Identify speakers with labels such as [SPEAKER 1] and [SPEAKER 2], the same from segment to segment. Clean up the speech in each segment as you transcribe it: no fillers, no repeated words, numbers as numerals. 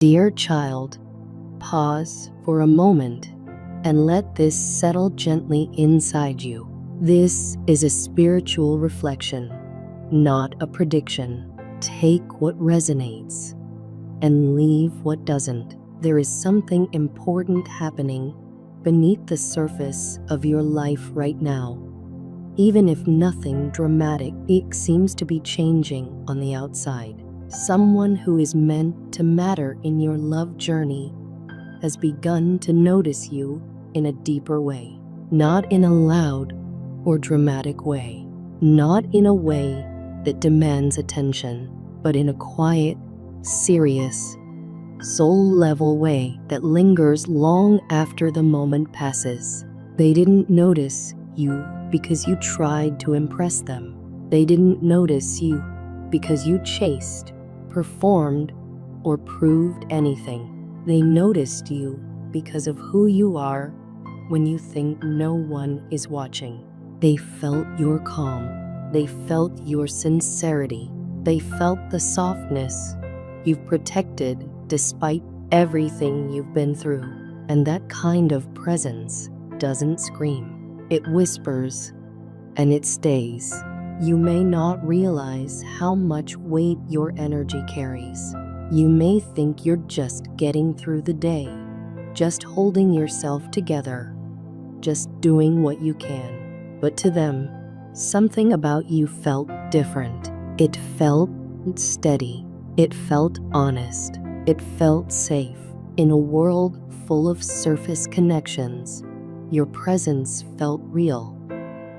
[SPEAKER 1] Dear child, pause for a moment and let this settle gently inside you. This is a spiritual reflection, not a prediction. Take what resonates and leave what doesn't. There is something important happening beneath the surface of your life right now. Even if nothing dramatic seems to be changing on the outside, someone who is meant to matter in your love journey has begun to notice you in a deeper way. Not in a loud or dramatic way, not in a way that demands attention, but in a quiet, serious, soul-level way that lingers long after the moment passes. They didn't notice you because you tried to impress them. They didn't notice you because you chased, performed, or proved anything. They noticed you because of who you are when you think no one is watching. They felt your calm. They felt your sincerity. They felt the softness you've protected despite everything you've been through. And that kind of presence doesn't scream. It whispers, and it stays. You may not realize how much weight your energy carries. You may think you're just getting through the day, just holding yourself together, just doing what you can. But to them, something about you felt different. It felt steady. It felt honest. It felt safe. In a world full of surface connections, your presence felt real,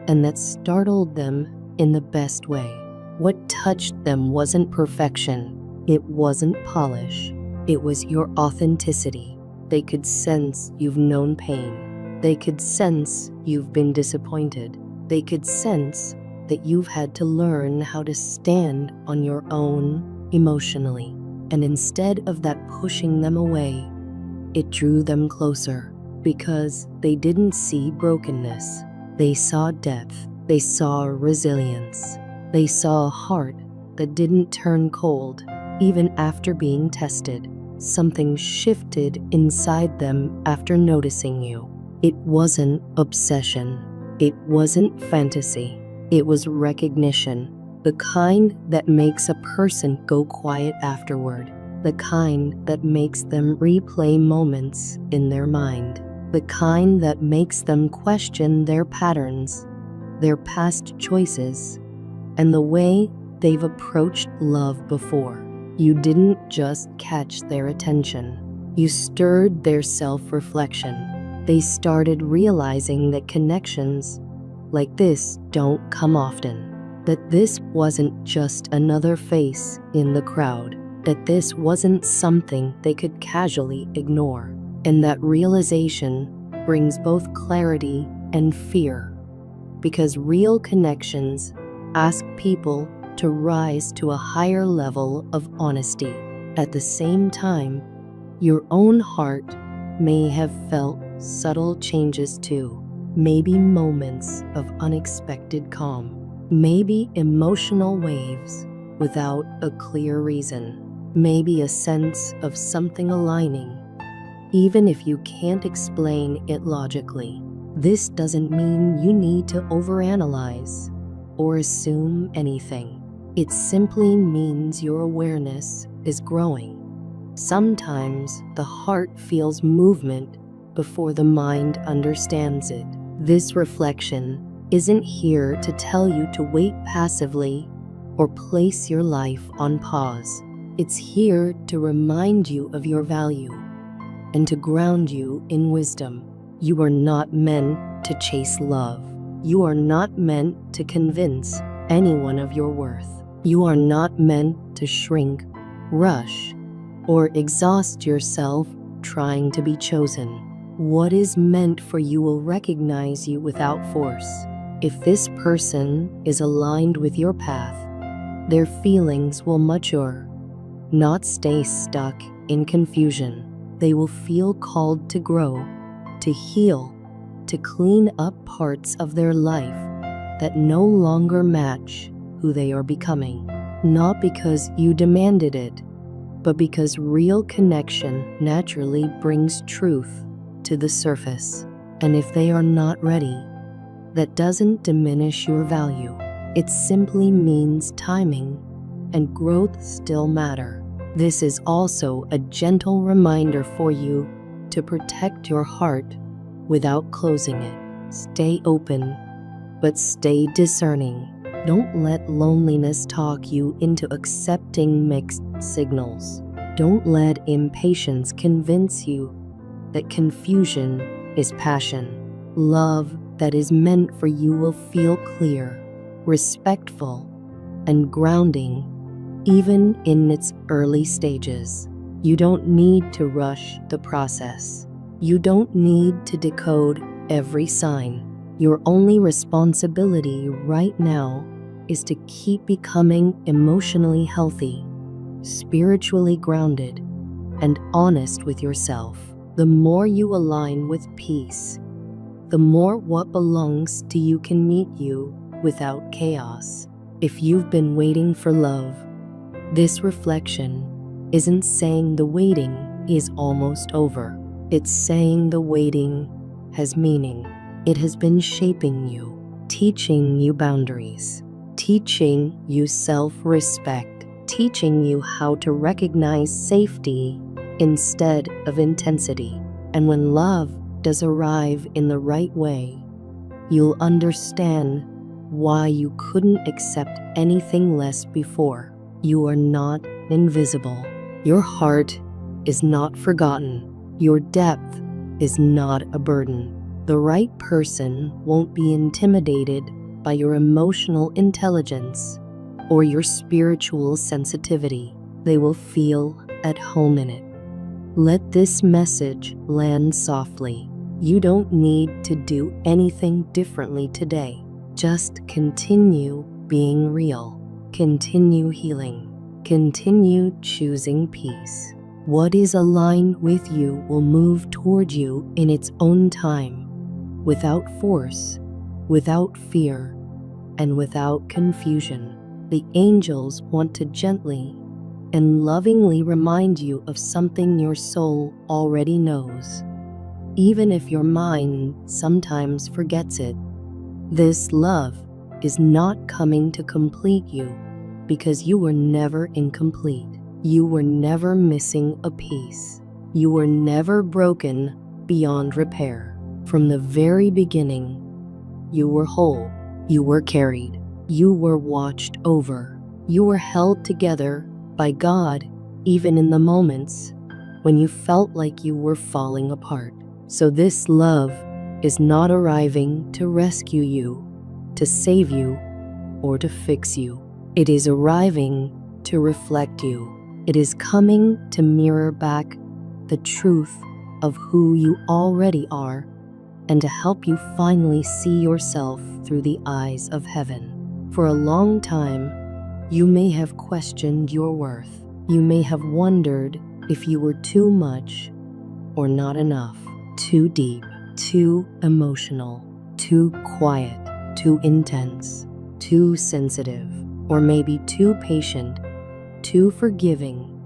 [SPEAKER 1] and that startled them in the best way. What touched them wasn't perfection. It wasn't polish. It was your authenticity. They could sense you've known pain. They could sense you've been disappointed. They could sense that you've had to learn how to stand on your own emotionally. And instead of that pushing them away, it drew them closer, because they didn't see brokenness. They saw depth. They saw resilience. They saw a heart that didn't turn cold even after being tested. Something shifted inside them after noticing you. It wasn't obsession. It wasn't fantasy. It was recognition. The kind that makes a person go quiet afterward. The kind that makes them replay moments in their mind. The kind that makes them question their patterns, their past choices, and the way they've approached love before. You didn't just catch their attention. You stirred their self-reflection. They started realizing that connections like this don't come often. That this wasn't just another face in the crowd. That this wasn't something they could casually ignore. And that realization brings both clarity and fear. Because real connections ask people to rise to a higher level of honesty. At the same time, your own heart may have felt subtle changes too. Maybe moments of unexpected calm. Maybe emotional waves without a clear reason. Maybe a sense of something aligning, even if you can't explain it logically. This doesn't mean you need to overanalyze or assume anything. It simply means your awareness is growing. Sometimes the heart feels movement before the mind understands it. This reflection isn't here to tell you to wait passively or place your life on pause. It's here to remind you of your value and to ground you in wisdom. You are not meant to chase love. You are not meant to convince anyone of your worth. You are not meant to shrink, rush, or exhaust yourself trying to be chosen. What is meant for you will recognize you without force. If this person is aligned with your path, their feelings will mature, not stay stuck in confusion. They will feel called to grow, to heal, to clean up parts of their life that no longer match who they are becoming. Not because you demanded it, but because real connection naturally brings truth to the surface. And if they are not ready, that doesn't diminish your value. It simply means timing and growth still matter. This is also a gentle reminder for you to protect your heart without closing it. Stay open, but stay discerning. Don't let loneliness talk you into accepting mixed signals. Don't let impatience convince you that confusion is passion. Love that is meant for you will feel clear, respectful, and grounding, even in its early stages. You don't need to rush the process. You don't need to decode every sign. Your only responsibility right now is to keep becoming emotionally healthy, spiritually grounded, and honest with yourself. The more you align with peace, the more what belongs to you can meet you without chaos. If you've been waiting for love, this reflection isn't saying the waiting is almost over. It's saying the waiting has meaning. It has been shaping you, teaching you boundaries, teaching you self-respect, teaching you how to recognize safety instead of intensity. And when love does arrive in the right way, you'll understand why you couldn't accept anything less before. You are not invisible. Your heart is not forgotten. Your depth is not a burden. The right person won't be intimidated by your emotional intelligence or your spiritual sensitivity. They will feel at home in it. Let this message land softly. You don't need to do anything differently today. Just continue being real. Continue healing. Continue choosing peace. What is aligned with you will move toward you in its own time, without force, without fear, and without confusion. The angels want to gently and lovingly remind you of something your soul already knows, even if your mind sometimes forgets it. This love is not coming to complete you, because you were never incomplete. You were never missing a piece. You were never broken beyond repair. From the very beginning, you were whole. You were carried. You were watched over. You were held together by God, even in the moments when you felt like you were falling apart. So this love is not arriving to rescue you, to save you, or to fix you. It is arriving to reflect you. It is coming to mirror back the truth of who you already are and to help you finally see yourself through the eyes of heaven. For a long time, you may have questioned your worth. You may have wondered if you were too much or not enough, too deep, too emotional, too quiet, too intense, too sensitive, or maybe too patient, too forgiving,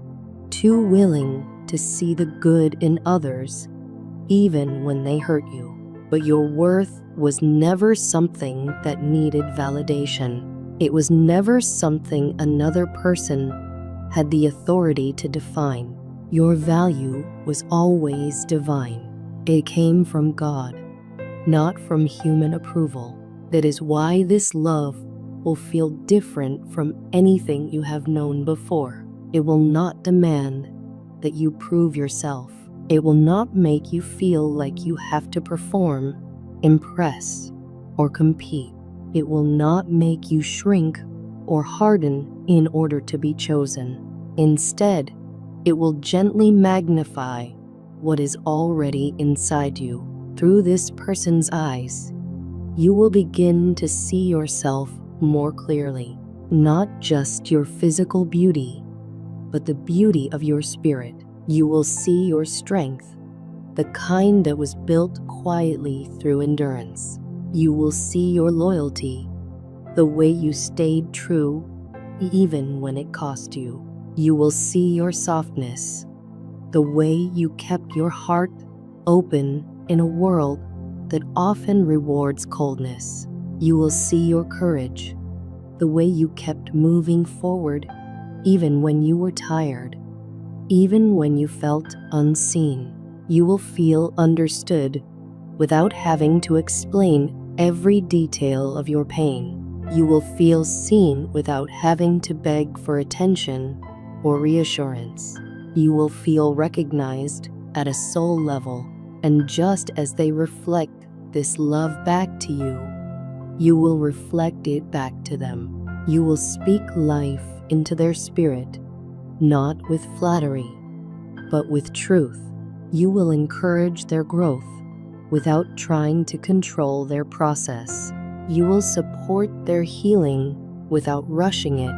[SPEAKER 1] too willing to see the good in others, even when they hurt you. But your worth was never something that needed validation. It was never something another person had the authority to define. Your value was always divine. It came from God, not from human approval. That is why this love will feel different from anything you have known before. It will not demand that you prove yourself. It will not make you feel like you have to perform, impress, or compete. It will not make you shrink or harden in order to be chosen. Instead, it will gently magnify what is already inside you. Through this person's eyes, you will begin to see yourself more clearly, not just your physical beauty, but the beauty of your spirit. You will see your strength, the kind that was built quietly through endurance. You will see your loyalty, the way you stayed true even when it cost you. You will see your softness, the way you kept your heart open in a world that often rewards coldness. You will see your courage, the way you kept moving forward even when you were tired, even when you felt unseen. You will feel understood without having to explain every detail of your pain. You will feel seen without having to beg for attention or reassurance. You will feel recognized at a soul level, and just as they reflect this love back to you, you will reflect it back to them. You will speak life into their spirit, not with flattery, but with truth. You will encourage their growth without trying to control their process. You will support their healing without rushing it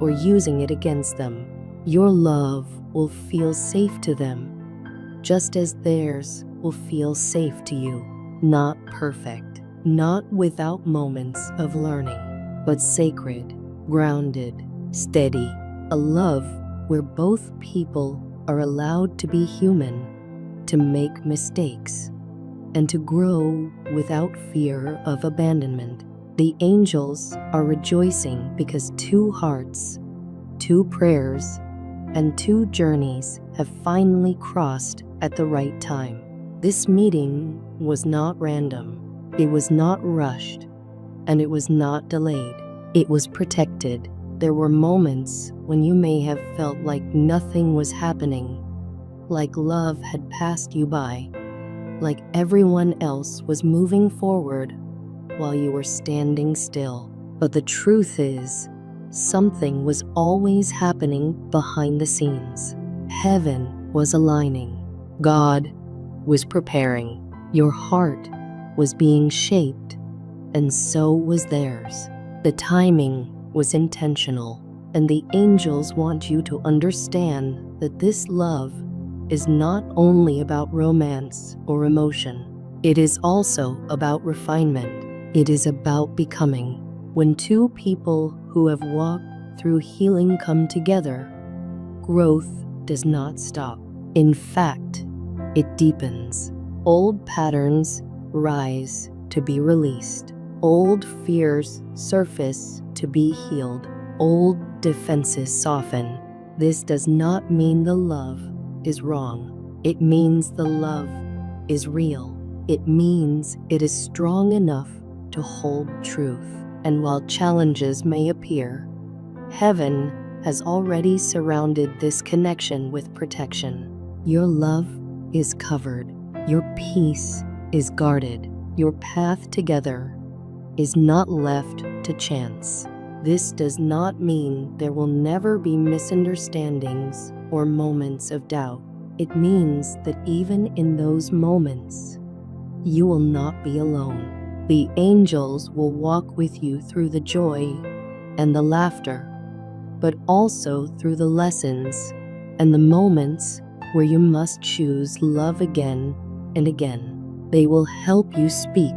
[SPEAKER 1] or using it against them. Your love will feel safe to them, just as theirs will feel safe to you. Not perfect, not without moments of learning, but sacred, grounded, steady. A love where both people are allowed to be human, to make mistakes, and to grow without fear of abandonment. The angels are rejoicing because 2 hearts, 2 prayers, and 2 journeys have finally crossed at the right time. This meeting was not random, it was not rushed, and it was not delayed. It was protected. There were moments when you may have felt like nothing was happening, like love had passed you by, like everyone else was moving forward while you were standing still. But the truth is, something was always happening behind the scenes. Heaven was aligning. God was preparing. Your heart was being shaped, and so was theirs. The timing was intentional, and the angels want you to understand that this love is not only about romance or emotion. It is also about refinement. It is about becoming. When 2 people who have walked through healing come together, growth does not stop. In fact, it deepens. Old patterns rise to be released. Old fears surface to be healed. Old defenses soften. This does not mean the love is wrong. It means the love is real. It means it is strong enough to hold truth. And while challenges may appear, heaven has already surrounded this connection with protection. Your love is covered. Your peace is guarded. Your path together is not left to chance. This does not mean there will never be misunderstandings or moments of doubt. It means that even in those moments, you will not be alone. The angels will walk with you through the joy and the laughter, but also through the lessons and the moments where you must choose love again and again. They will help you speak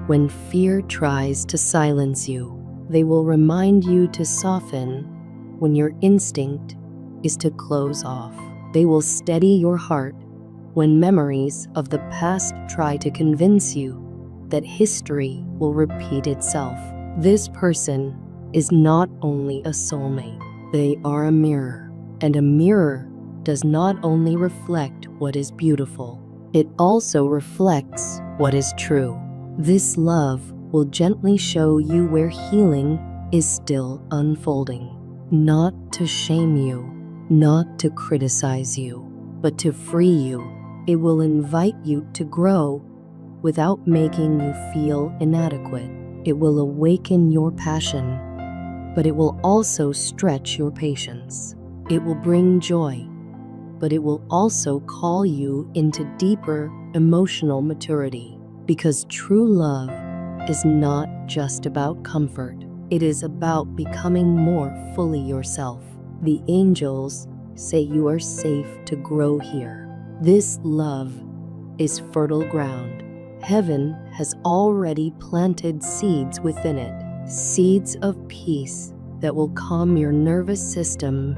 [SPEAKER 1] when fear tries to silence you. They will remind you to soften when your instinct is to close off. They will steady your heart when memories of the past try to convince you that history will repeat itself. This person is not only a soulmate, they are a mirror. And a mirror does not only reflect what is beautiful, it also reflects what is true. This love will gently show you where healing is still unfolding, not to shame you, not to criticize you, but to free you. It will invite you to grow without making you feel inadequate. It will awaken your passion, but it will also stretch your patience. It will bring joy, but it will also call you into deeper emotional maturity, because true love is not just about comfort. It is about becoming more fully yourself. The angels say you are safe to grow here. This love is fertile ground. Heaven has already planted seeds within it, seeds of peace that will calm your nervous system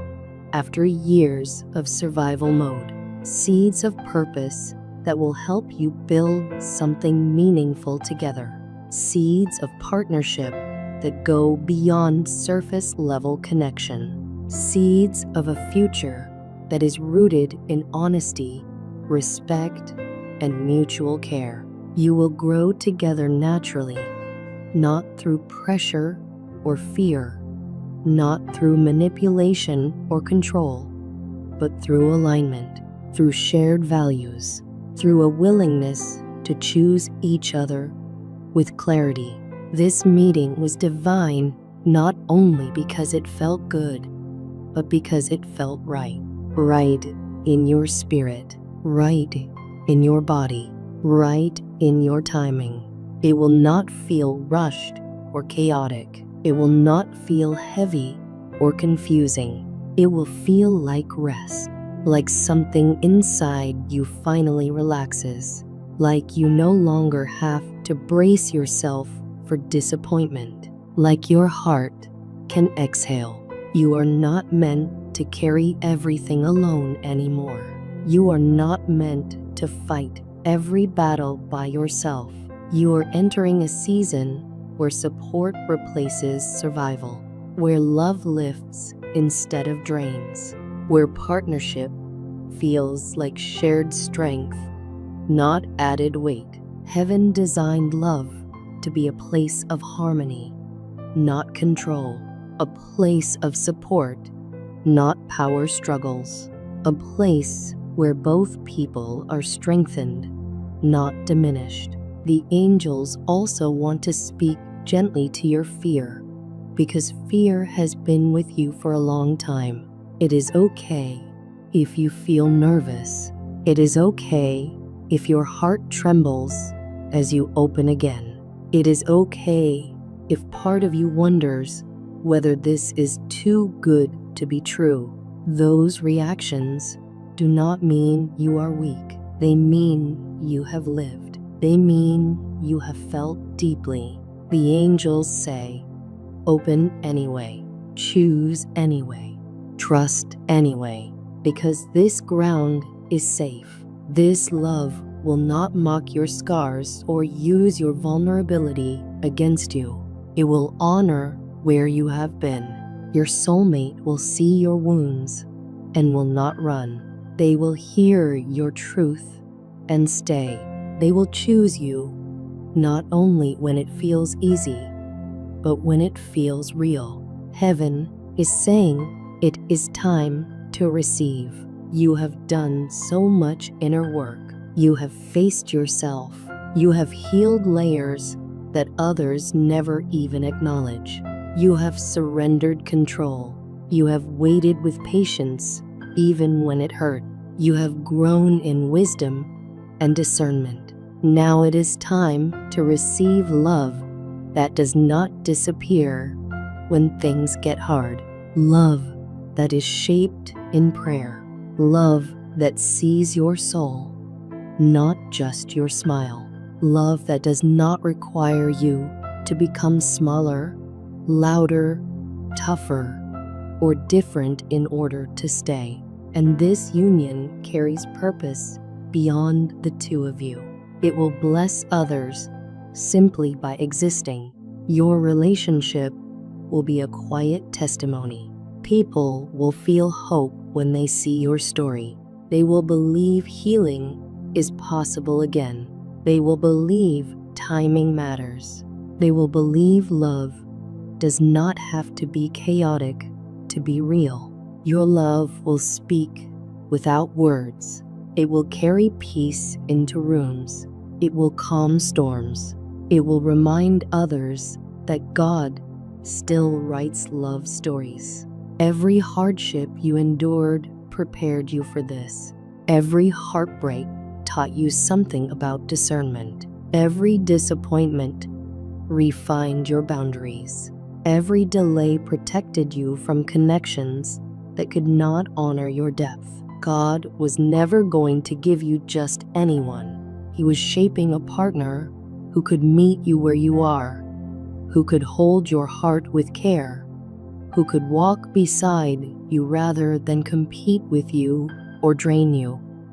[SPEAKER 1] after years of survival mode. Seeds of purpose that will help you build something meaningful together. Seeds of partnership that go beyond surface level connection. Seeds of a future that is rooted in honesty, respect, and mutual care. You will grow together naturally, not through pressure or fear, not through manipulation or control, but through alignment, through shared values, through a willingness to choose each other with clarity. This meeting was divine not only because it felt good, but because it felt right. Right in your spirit, right in your body, right in your timing. It will not feel rushed or chaotic. It will not feel heavy or confusing. It will feel like rest, like something inside you finally relaxes, like you no longer have to brace yourself for disappointment, like your heart can exhale. You are not meant to carry everything alone anymore. You are not meant to fight every battle by yourself. You are entering a season where support replaces survival, where love lifts instead of drains, where partnership feels like shared strength, not added weight. Heaven designed love to be a place of harmony, not control, a place of support, not power struggles, a place where both people are strengthened, not diminished. The angels also want to speak gently to your fear, because fear has been with you for a long time. It is okay if you feel nervous. It is okay if your heart trembles as you open again. It is okay if part of you wonders whether this is too good to be true. Those reactions do not mean you are weak. They mean you have lived. They mean you have felt deeply. The angels say, open anyway, choose anyway, trust anyway, because this ground is safe. This love will not mock your scars or use your vulnerability against you. It will honor where you have been. Your soulmate will see your wounds and will not run. They will hear your truth and stay. They will choose you not only when it feels easy, but when it feels real. Heaven is saying it is time to receive. You have done so much inner work. You have faced yourself. You have healed layers that others never even acknowledge. You have surrendered control. You have waited with patience, even when it hurt. You have grown in wisdom and discernment. Now it is time to receive love that does not disappear when things get hard. Love that is shaped in prayer. Love that sees your soul, not just your smile. Love that does not require you to become smaller, louder, tougher, or different in order to stay. And this union carries purpose beyond the two of you. It will bless others simply by existing. Your relationship will be a quiet testimony. People will feel hope when they see your story. They will believe healing is possible again. They will believe timing matters. They will believe love does not have to be chaotic to be real. Your love will speak without words. It will carry peace into rooms. It will calm storms. It will remind others that God still writes love stories. Every hardship you endured prepared you for this. Every heartbreak taught you something about discernment. Every disappointment refined your boundaries. Every delay protected you from connections that could not honor your depth. God was never going to give you just anyone. He was shaping a partner who could meet you where you are, who could hold your heart with care, who could walk beside you rather than compete with you or drain you.